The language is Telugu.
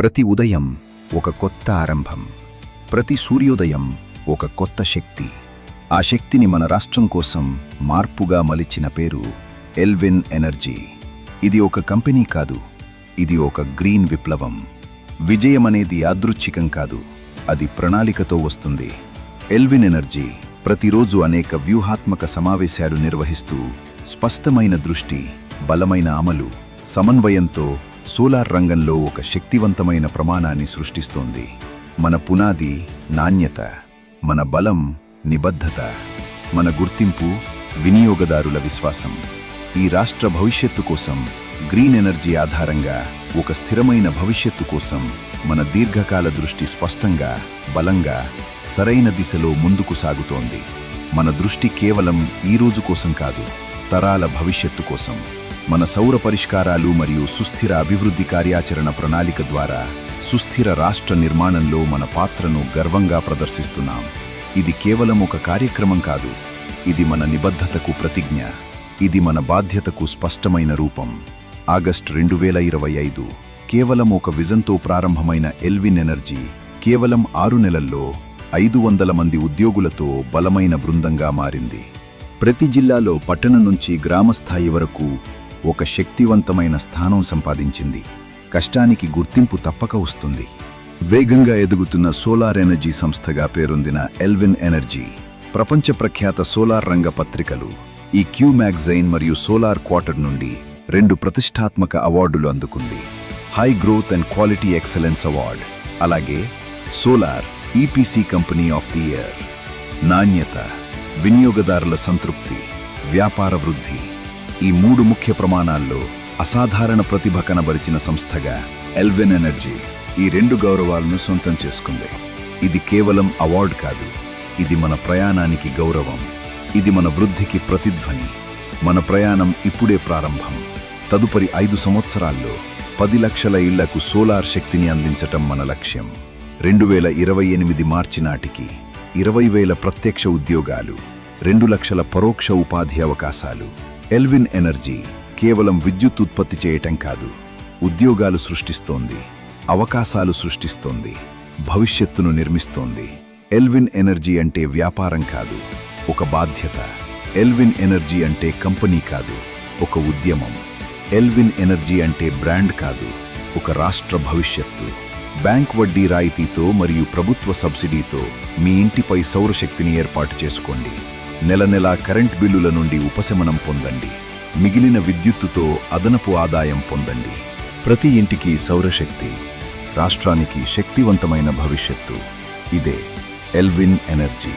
ప్రతి ఉదయం ఒక కొత్త ఆరంభం, ప్రతి సూర్యోదయం ఒక కొత్త శక్తి. ఆ శక్తిని మన రాష్ట్రం కోసం మార్పుగా మలిచిన పేరు ఎల్విన్ ఎనర్జీ. ఇది ఒక కంపెనీ కాదు, ఇది ఒక గ్రీన్ విప్లవం. విజయమనేది యాదృచ్ఛికం కాదు, అది ప్రణాళికతో వస్తుంది. ఎల్విన్ ఎనర్జీ ప్రతిరోజు అనేక వ్యూహాత్మక సమావేశాలు నిర్వహిస్తూ స్పష్టమైన దృష్టి, బలమైన అమలు, సమన్వయంతో సోలార్ రంగంలో ఒక శక్తివంతమైన ప్రమాణాన్ని సృష్టిస్తోంది. మన పునాది నాణ్యత, మన బలం నిబద్ధత, మన గుర్తింపు వినియోగదారుల విశ్వాసం. ఈ రాష్ట్ర భవిష్యత్తు కోసం గ్రీన్ ఎనర్జీ ఆధారంగా ఒక స్థిరమైన భవిష్యత్తు కోసం మన దీర్ఘకాల దృష్టి స్పష్టంగా, బలంగా, సరైన దిశలో ముందుకు సాగుతోంది. మన దృష్టి కేవలం ఈ రోజు కోసం కాదు, తరాల భవిష్యత్తు కోసం. మన సౌర పరిష్కారాలు మరియు సుస్థిర అభివృద్ధి కార్యాచరణ ప్రణాళిక ద్వారా సుస్థిర రాష్ట్ర నిర్మాణంలో మన పాత్రను గర్వంగా ప్రదర్శిస్తున్నాం. ఇది కేవలం ఒక కార్యక్రమం కాదు, ఇది మన నిబద్ధతకు ప్రతిజ్ఞ, ఇది మన బాధ్యతకు స్పష్టమైన రూపం. ఆగస్టు 2025 కేవలం ఒక విజన్తో ప్రారంభమైన ఎల్విన్ ఎనర్జీ కేవలం 6 నెలల్లో 500 మంది ఉద్యోగులతో బలమైన బృందంగా మారింది. ప్రతి జిల్లాలో పట్టణం నుంచి గ్రామస్థాయి వరకు ఒక శక్తివంతమైన స్థానం సంపాదించింది. కష్టానికి గుర్తింపు తప్పక వస్తుంది. వేగంగా ఎదుగుతున్న సోలార్ ఎనర్జీ సంస్థగా పేరొందిన ఎల్విన్ ఎనర్జీ ప్రపంచ ప్రఖ్యాత సోలార్ రంగ పత్రికలు ఈక్యూ మ్యాగజైన్ మరియు సోలార్ క్వార్టర్ నుండి 2 ప్రతిష్టాత్మక అవార్డులు అందుకుంది. High growth and quality excellence award, అలాగే solar EPC company of the year. నాణ్యత, వినియోగదారుల సంతృప్తి, వ్యాపార వృద్ధి, ఈ 3 ముఖ్య ప్రమాణాల్లో అసాధారణ ప్రతిభ కనబరిచిన సంస్థగా ఎల్విన్ ఎనర్జీ ఈ 2 గౌరవాలను సొంతం చేసుకుంది. ఇది కేవలం అవార్డు కాదు, ఇది మన ప్రయాణానికి గౌరవం, ఇది మన వృద్ధికి ప్రతిధ్వని. మన ప్రయాణం ఇప్పుడే ప్రారంభం. తదుపరి 5 సంవత్సరాల్లో 10 లక్షల ఇళ్లకు సోలార్ శక్తిని అందించటం మన లక్ష్యం. 2028 మార్చి నాటికి 20,000 ప్రత్యక్ష ఉద్యోగాలు, 2 లక్షల పరోక్ష ఉపాధి అవకాశాలు. ఎల్విన్ ఎనర్జీ కేవలం విద్యుత్ ఉత్పత్తి చేయటం కాదు, ఉద్యోగాలు సృష్టిస్తోంది, అవకాశాలు సృష్టిస్తోంది, భవిష్యత్తును నిర్మిస్తోంది. ఎల్విన్ ఎనర్జీ అంటే వ్యాపారం కాదు, ఒక బాధ్యత. ఎల్విన్ ఎనర్జీ అంటే కంపెనీ కాదు, ఒక ఉద్యమం. ఎల్విన్ ఎనర్జీ అంటే బ్రాండ్ కాదు, ఒక రాష్ట్ర భవిష్యత్తు. బ్యాంక్ వడ్డీ రాయితీతో మరియు ప్రభుత్వ సబ్సిడీతో మీ ఇంటిపై సౌరశక్తిని ఏర్పాటు చేసుకోండి. నెల నెలా కరెంట్ బిల్లుల నుండి ఉపశమనం పొందండి. మిగిలిన విద్యుత్తుతో అదనపు ఆదాయం పొందండి. ప్రతి ఇంటికి సౌరశక్తి, రాష్ట్రానికి శక్తివంతమైన భవిష్యత్తు. ఇదే ఎల్విన్ ఎనర్జీ.